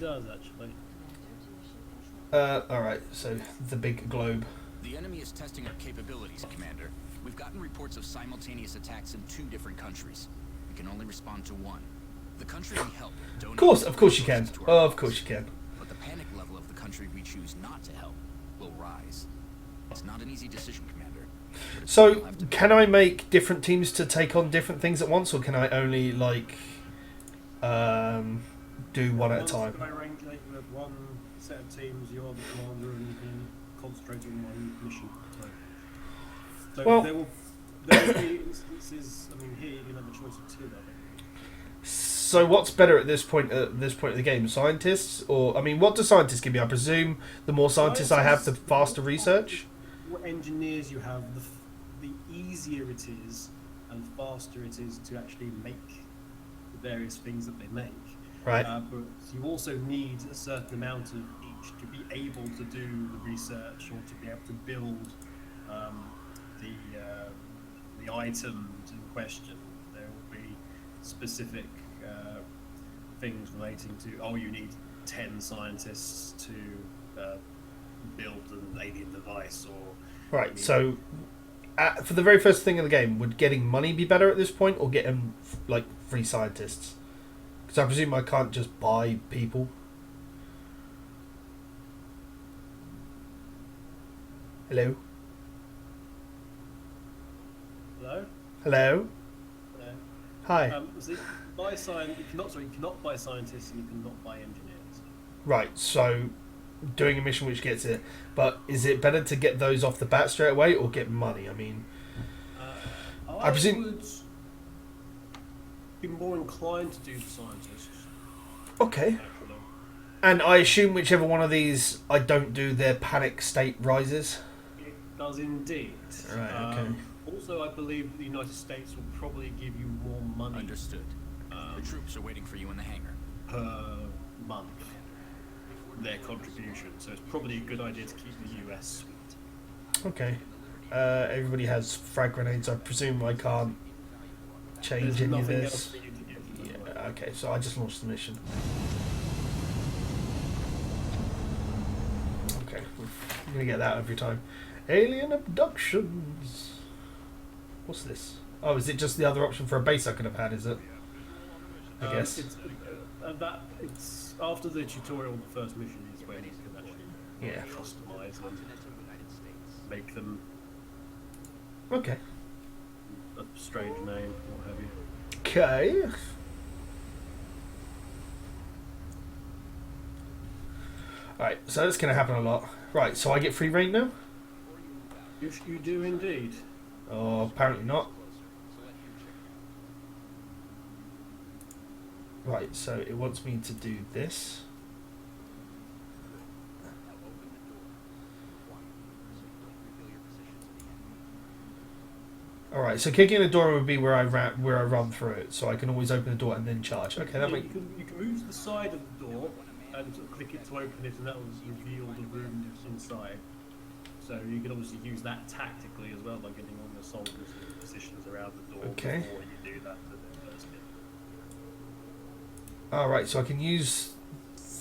does actually. Alright, so the big globe. The enemy is testing our capabilities, Commander. We've gotten reports of simultaneous attacks in 2 different countries. We can only respond to one. The country we help Of course you can. Oh, of course you can. But the panic level of the country we choose not to help will rise. It's not an easy decision, Commander. So, can I make different teams to take on different things at once, or can I only, like, do one at a time? By rank, you have one set of teams, you're the commander, and you can concentrate on one mission. So Well, there will be instances. I mean, here you can have a choice of 2. I think. so what's better at this point? At this point of the game, scientists, or I mean, what do scientists give me? I presume the more scientists I have, the faster research. What engineers you have, the easier it is, and faster it is to actually make the various things that they make. Right. But you also need a certain amount of each to be able to do the research or to be able to build the items in question. There will be specific things relating to, oh, you need 10 scientists to build an alien device, or Right. So, for the very first thing in the game, would getting money be better at this point, or getting like free scientists? Because I presume I can't just buy people. Hello. hello. Hello. Hello. Hi. So you cannot buy scientists and you cannot buy engineers. Right. So, doing a mission which gets it, but is it better to get those off the bat straight away, or get money? I mean, I presume. Would be more inclined to do the scientists. Okay. Actually. And I assume whichever one of these I don't do, their panic state rises. It does indeed. Right. Okay. Also, I believe the United States will probably give you more money. Understood. The troops are waiting for you in the hangar. Per month. Their contribution. So it's probably a good idea to keep the US sweet. Okay. Everybody has frag grenades. I presume I can't change There's any of nothing else this. for you to get. Yeah. Okay. So I just launched the mission. Okay. I'm gonna get that every time. Alien abductions. What's this? Oh, is it just the other option for a base I could have had? Is it? I guess. It's after the tutorial. The first mission is where you can actually customize them, make them Okay. a strange name, what have you. Okay. Alright, so that's going to happen a lot. Right, so I get free reign now? You do indeed. Oh, apparently not. Right, so it wants me to do this. Alright, so kicking the door would be where I run through it, so I can always open the door and then charge. Okay, that makes... You can move to the side of the door and sort of click it to open it, and that will reveal the room inside. So you can obviously use that tactically as well by getting all your soldiers in positions around the door before you do that to the first hit. Alright, so I can use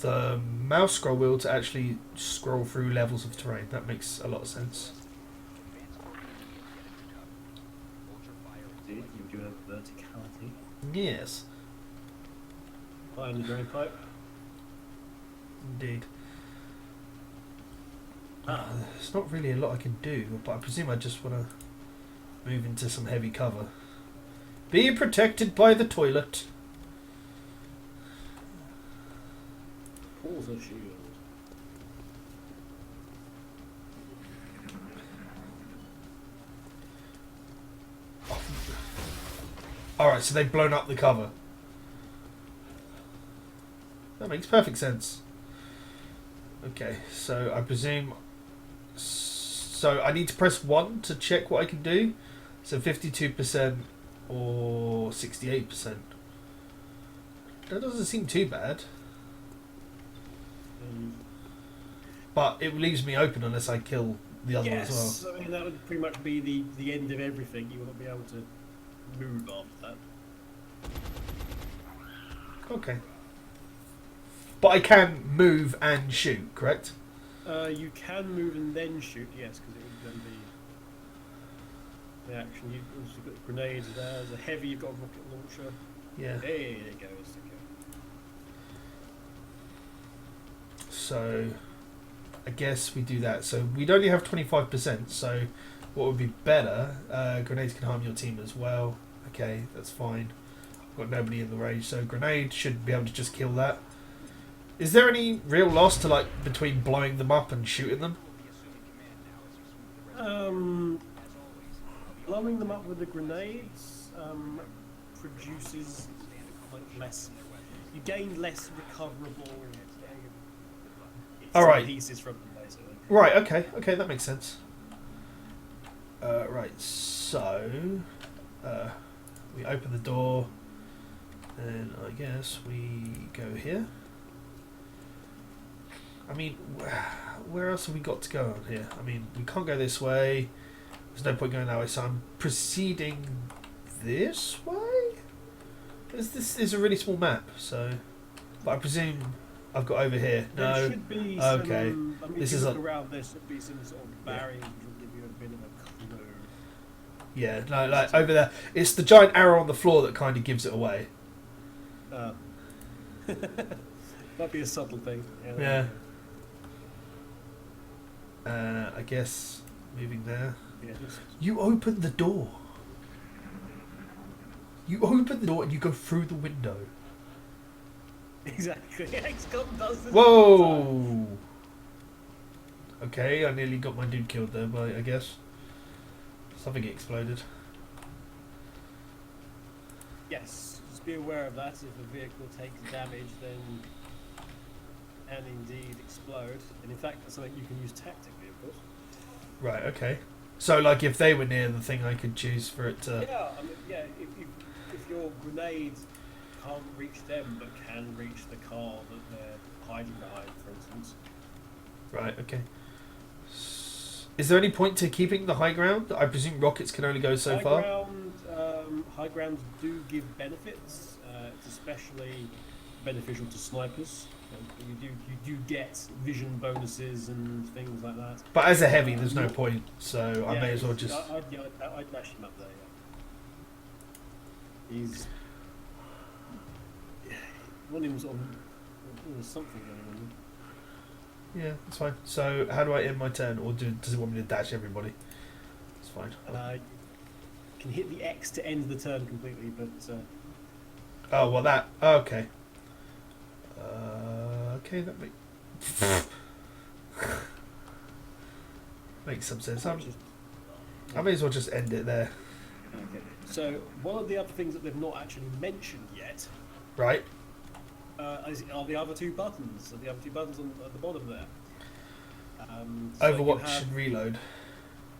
the mouse scroll wheel to actually scroll through levels of terrain. That makes a lot of sense. You do have verticality. Yes. Fire in the drain pipe. Indeed. There's not really a lot I can do, but I presume I just want to move into some heavy cover. Be protected by the toilet. Pulls a shield. Alright, so they've blown up the cover. That makes perfect sense. Okay, so I presume... So I need to press 1 to check what I can do. So 52% or 68%. That doesn't seem too bad. But it leaves me open unless I kill the other one as well. I mean, that would pretty much be the end of everything. You wouldn't be able to move after that. Okay. But I can move and shoot, correct? You can move and then shoot, yes, because it would then be the action. You've also got grenades there. There's a heavy, you've got a rocket launcher. Yeah. Hey, there it goes. Okay. So, I guess we do that. So, we'd only have 25%, so what would be better, grenades can harm your team as well. Okay, that's fine. I've got nobody in the range, so grenade should be able to just kill that. Is there any real loss to, like, between blowing them up and shooting them? Blowing them up with the grenades produces like less. You gain less recoverable Alright. pieces from them, basically. Right, okay, that makes sense. Right, so we open the door, and I guess we go here. I mean, where else have we got to go on here? I mean, we can't go this way. There's no point going that way, so I'm proceeding this way? This is a really small map, so... But I presume I've got over here. No. There should be some, okay. I mean, This if is you look a... around, there should be some sort of barriers which will give you a bit of a clue. Yeah, no, like over there. It's the giant arrow on the floor that kind of gives it away. Might be a subtle thing. Yeah. I guess moving there. Yeah, You open the door. You open the door and you go through the window. exactly. XCOM does this. Whoa! Okay, I nearly got my dude killed there, but I guess something exploded. Yes, just be aware of that. If a vehicle takes damage, then can indeed explode. And in fact, that's something you can use tactically, of course. Right. Okay. So, like, if they were near the thing, I could choose for it to. Yeah, I mean, yeah. If your grenade can't reach them, but can reach the car that they're hiding behind, for instance. Right. Okay. Is there any point to keeping the high ground? I presume rockets can only go so far. High grounds do give benefits. It's especially beneficial to snipers. You do get vision bonuses and things like that. But as a heavy, there's no point, so I Yeah, may as well just. I'd dash him up there. Yeah. He's want him sort of. There's something going on. Yeah, that's fine. So, how do I end my turn, or does it want me to dash everybody? It's fine. Can hit the X to end the turn completely, but. Oh well, that okay. Okay, that makes some sense. I may as well just end it there. Okay. So one of the other things that they've not actually mentioned yet, Right. are the other two buttons. So the other two buttons at the bottom there. So Overwatch and reload.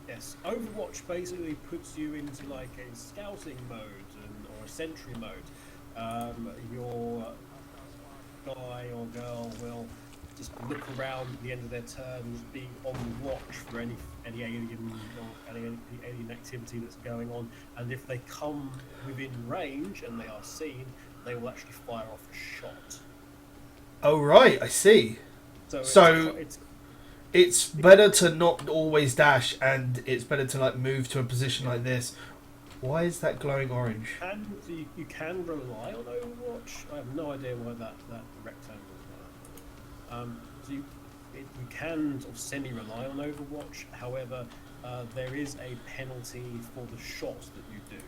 Yes, Overwatch basically puts you into like a scouting mode or a sentry mode. Your guy or girl will just look around at the end of their turn, be on watch for any alien or any alien activity that's going on, and if they come within range and they are seen, they will actually fire off a shot. Oh right, I see. So it's better to not always dash, and it's better to like move to a position like this. Why is that glowing orange? And you can rely on Overwatch. I have no idea why that rectangle is like that. So you can sort of semi-rely on Overwatch. However, there is a penalty for the shots that you do.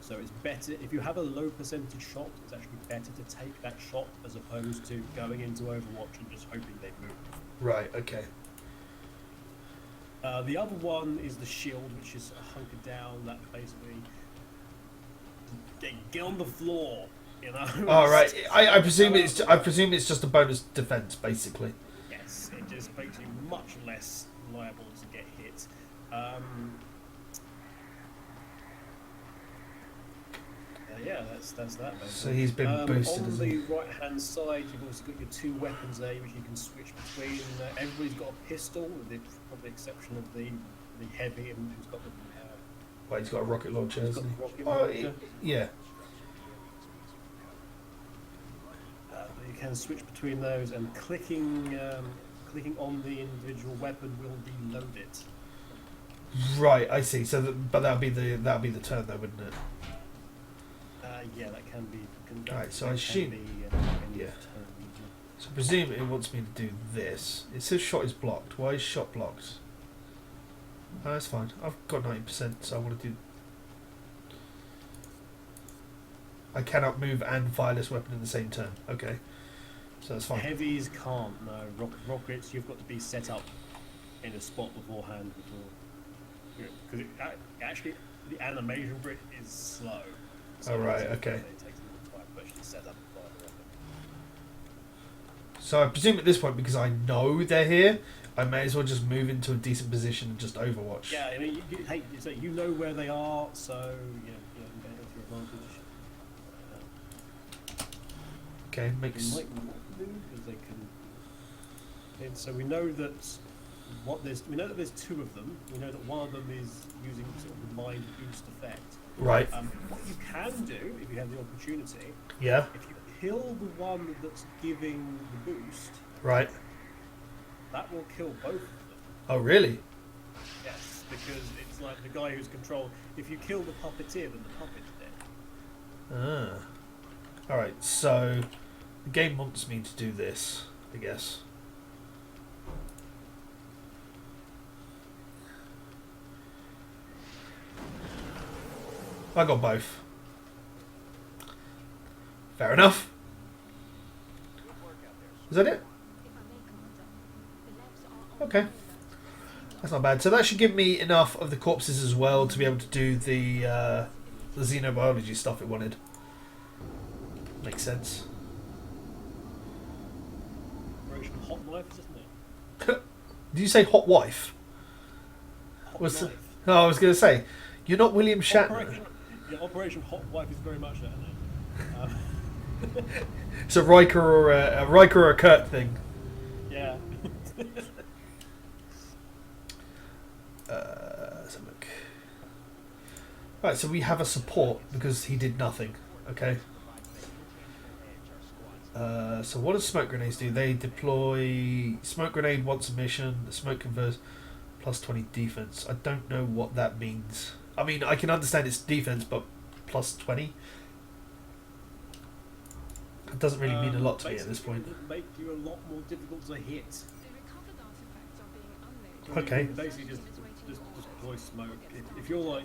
So it's better if you have a low percentage shot. It's actually better to take that shot as opposed to going into Overwatch and just hoping they move. Right. Okay. The other one is the shield, which is hunkered down. That basically get on the floor, you know. Oh right. I presume it's just a bonus defense, basically. Yes, it just makes you much less liable to get hit. Yeah, that's that. Basically. So he's been boosted. On the right-hand side, you've also got your two weapons there, which you can switch between. Everybody's got a pistol, with the probably exception of the heavy, and who's got the. Well, he's got a rocket launcher, hasn't he? Launcher. Yeah. You can switch between those, and clicking on the individual weapon will reload it. Right, I see. So, but that'll be the turn, though, wouldn't it? Yeah, that can be. Right, so I assume. Yeah. So I presume it wants me to do this. It says shot is blocked. Why is shot blocked? Oh, that's fine. I've got 90%, so I want to do. I cannot move and fire this weapon in the same turn. Okay, so that's fine. Heavies can't. No, rockets. You've got to be set up in a spot beforehand because actually the animation for it is slow. So Oh right, okay. It takes a little time to actually set up and fire the weapon. So I presume at this point, because I know they're here, I may as well just move into a decent position and just overwatch. Yeah, I mean, you know where they are, so that's your advantage. Okay, makes. They might not do because they can. And so we know that we know that there's two of them. We know that one of them is using sort of the mind boost effect. Right. What you can do if you have the opportunity, Yeah. if you kill the one that's giving the boost, Right. that will kill both of them. Oh really? Yes, because it's like the guy who's controlled. If you kill the puppeteer, then the puppet's dead. Ah. Alright, so the game wants me to do this, I guess. I got both. Fair enough. Is that it? Okay. That's not bad. So that should give me enough of the corpses as well to be able to do the xenobiology stuff it wanted. Makes sense. Operation Hot Knife, isn't it? Did you say hot wife? Hot What's Knife. No, I was going to say, you're not William Shatner. Operation Hot Wife is very much that name. It's a Riker or a Kirk thing. Yeah. Let's have a look. Right, so we have a support because he did nothing. Okay. So what does smoke grenades do? They deploy smoke grenade once a mission. The smoke confers plus 20 defense. I don't know what that means. I mean, I can understand it's defense, but plus 20? It doesn't really mean a lot to me at this point. It would make you a lot more difficult to hit. Okay. Basically, just deploy smoke. If your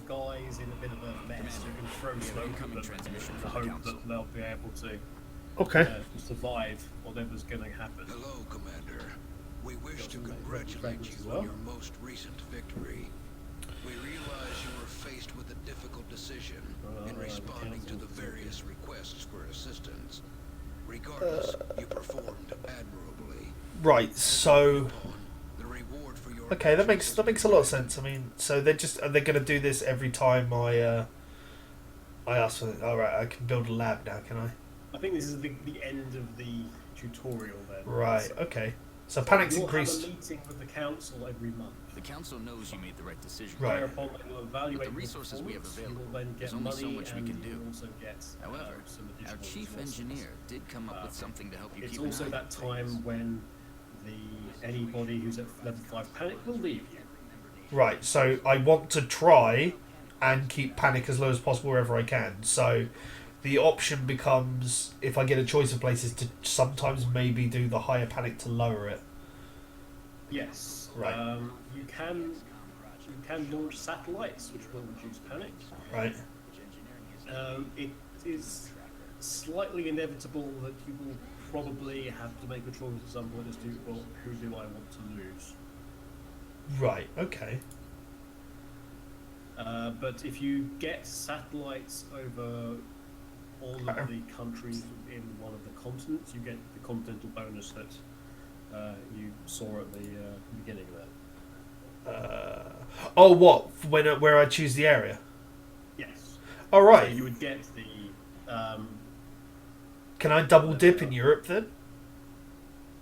guy's in a bit of a mess, you can throw smoke at them in the hope that they'll be able to survive whatever's going to happen. Hello, Commander. We wish to congratulate you on your most recent victory. We realize you were faced with a difficult decision in responding to the various requests for assistance. Regardless, you performed admirably. Right, so The reward for your okay, that makes a lot of sense. I mean, so are they going to do this every time I ask for it? All right, I can build a lab now, can I? I think this is the end of the tutorial then. Right. So Okay. So panic's you'll increased. have a meeting with the council every month. The council knows you made the right decision. Right. Whereupon they will evaluate With the resources we have performance. available, You will then there's get only money so much we and can do. you will also get However, some additional our chief resources. engineer did come up with something to help you It's keep an also eye that on time things. when anybody who's at level 5 panic will leave you. Right. So I want to try and keep panic as low as possible wherever I can. So the option becomes, if I get a choice of places, to sometimes maybe do the higher panic to lower it. Yes. Right. You can launch satellites, which will reduce panic. Right. It is slightly inevitable that you will probably have to make a choice at some point as to, well, who do I want to lose? Right. Okay. But if you get satellites over all of the countries in one of the continents, you get the continental bonus that you saw at the beginning there. Oh, what? Where I choose the area? Yes. All right. So you would get the. Can I double dip in Europe then?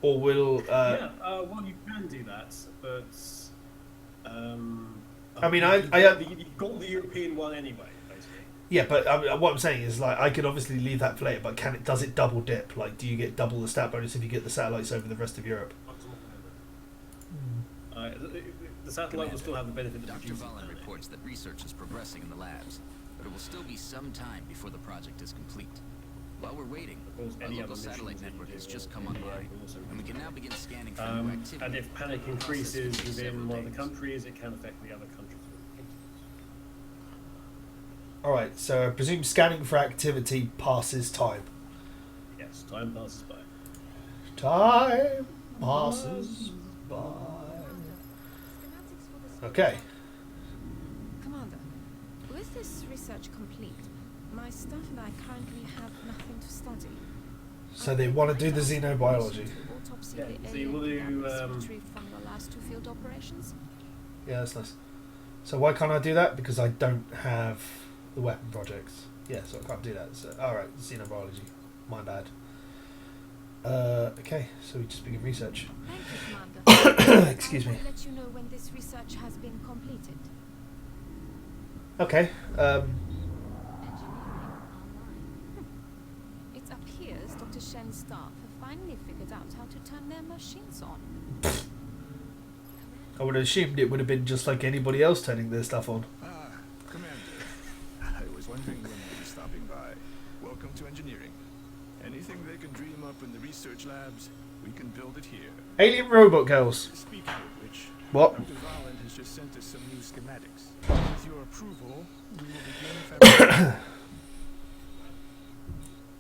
Or will? Well, you can do that, but. I mean, you've got the European one anyway, basically. Yeah, but what I'm saying is, like, I could obviously leave that for later, but does it double dip? Like, do you get double the stat bonus if you get the satellites over the rest of Europe? The satellite will still have the benefit of Dr. reducing Valen that. reports that research is progressing in the labs, but it will still be some time before the project is complete. While we're waiting, Of course, our any local other satellite missions that you network do has just will come be online, also and we can now begin scanning for new And activity. if panic The process increases can take within several one of the days. countries, it can affect the other countries. Alright, so I presume scanning for activity passes time. Yes, time passes by. Time passes by. Okay. Commander, with this research complete, my staff and I currently have nothing to study. So they want to do the xenobiology. Autopsy Yeah, the so you will alien do, cadavers retrieved from your last 2 field operations. Yeah, that's nice. So why can't I do that? Because I don't have the weapon projects. Yeah, so I can't do that. So alright, xenobiology. My bad. Okay, so we just begin research. Thank you, Commander. Excuse I me. will let you know when this research has been completed. Okay. It appears Dr. Shen's staff have finally figured out how to turn their machines on. I would have assumed it would have been just like anybody else turning their stuff on. Ah, Commander. I was wondering when you'd be stopping by. Welcome to engineering. Anything they can dream up in the research labs, we can build it here. Alien robot girls. Speaking of which, What? Dr. Valen has just sent us some new schematics. With your approval, we will begin fabricating.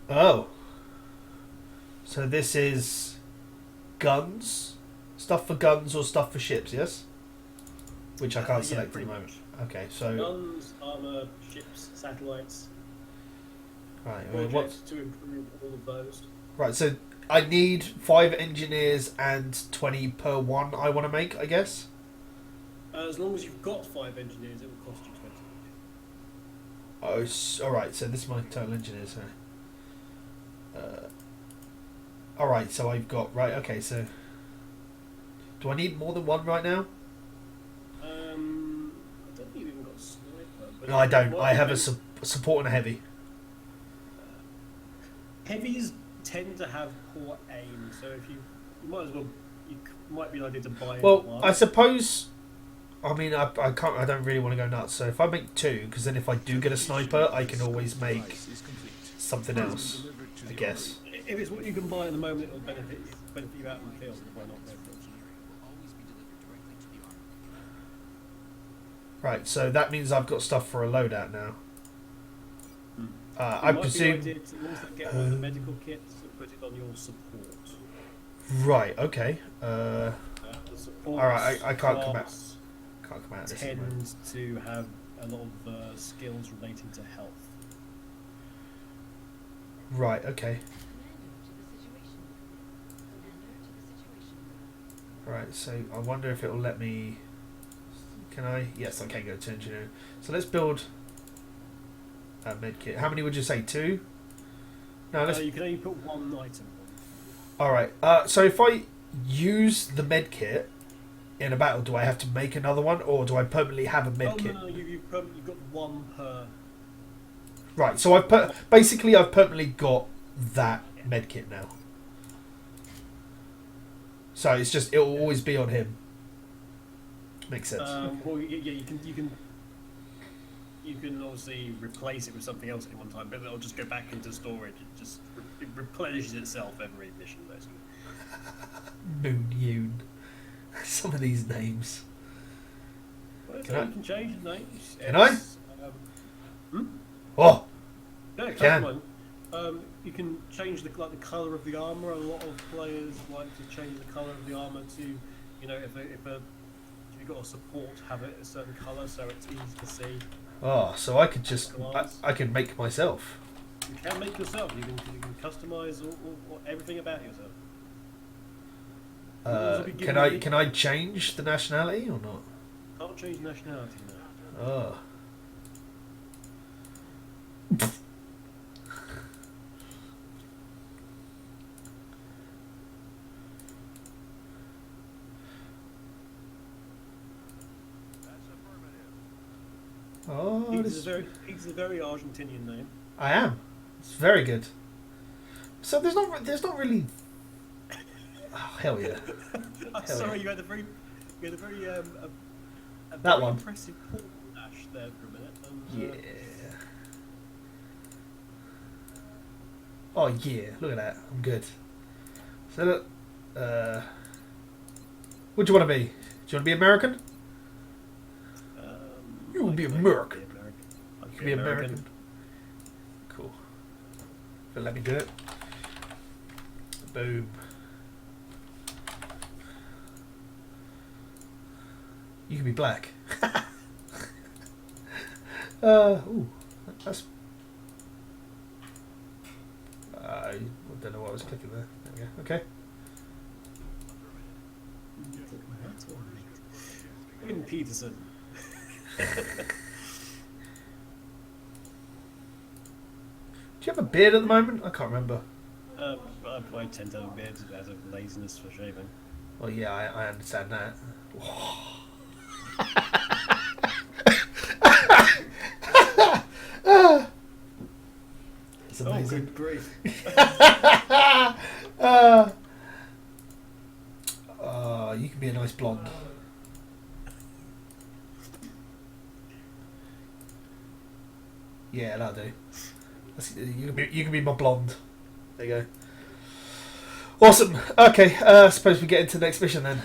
Oh. So this is guns? Stuff for guns or stuff for ships, yes? Which I can't Yeah, select at the pretty moment. much. Okay, so... Guns, armor, ships, satellites, Right, projects to improve all of those. right, so I need 5 engineers and 20 per one I want to make, I guess? As long as you've got 5 engineers, it will cost you 20. Oh, alright, so this is my total engineers, so... alright, so I've got... Right, okay, so... Do I need more than one right now? I don't think you've even got a sniper. But No, I don't. what I have a you- support and a heavy. Heavies tend to have poor aim, so if you might as well, might be an idea to buy. Well, one. I suppose... I mean, I can't. I don't really want to go nuts. So if I make 2, because then if I do get a sniper, I can always make Device is complete. something else, Delivered to I the guess. If it's what you can buy at the moment, it'll benefit you out in the field. Why not go for it? Will always be delivered directly to the armor. Right, so that means I've got stuff for a loadout now. Hmm. I It might be presume... an idea to also get one of the medical kits and put it on your support. Right, okay. The support Alright, I can't come out. class Can't come out of this. at the moment. tend to have a lot of skills relating to health. Right, okay. Right, so I wonder if it'll let me... Can I? Yes, I can go to engineering. So let's build a medkit. How many would you say? 2? No, let's... You can only put one item on. Alright, so if I use the medkit in a battle, do I have to make another one, or do I permanently have a medkit? Oh, no, you've got one per. Right, so I've basically I've permanently got that medkit now. So it's just it'll always be on him. Makes sense. Well, yeah, you can obviously replace it with something else at one time, but it'll just go back into storage. It replenishes itself every mission, basically. Moon Yoon. Some of these names. Well, Can so I- you can change the names. Can I? Oh, Oh, no, can. You can change the colour of the armour. A lot of players like to change the colour of the armour to, if you've got a support, have it a certain colour so it's easy to see. oh, so I could just I can make myself. You can make yourself. You can customise all everything about yourself. Can I change the nationality or not? Can't change nationality now. Oh. Oh, You Peter's a very Argentinian name. I am. It's very good. So there's not really. Oh, hell yeah. I'm sorry, you had a very That one. impressive pull dash there for a minute. Yeah. Oh yeah, look at that. I'm good. So look, what do you want to be? Do you want to be American? You will be American. I You can be American. Cool. So let me do it. Boom. You can be black. Ooh, that's. I don't know what I was clicking there. There we go. Okay. Ian Peterson. Do you have a beard at the moment? I can't remember. I tend to have a beard out of laziness for shaving. Well, yeah, I understand that. It's amazing. Oh, good grief. You can be a nice blonde. Yeah, that'll do. You can be my blonde. There you go. Awesome. Okay, suppose we get into the next mission then.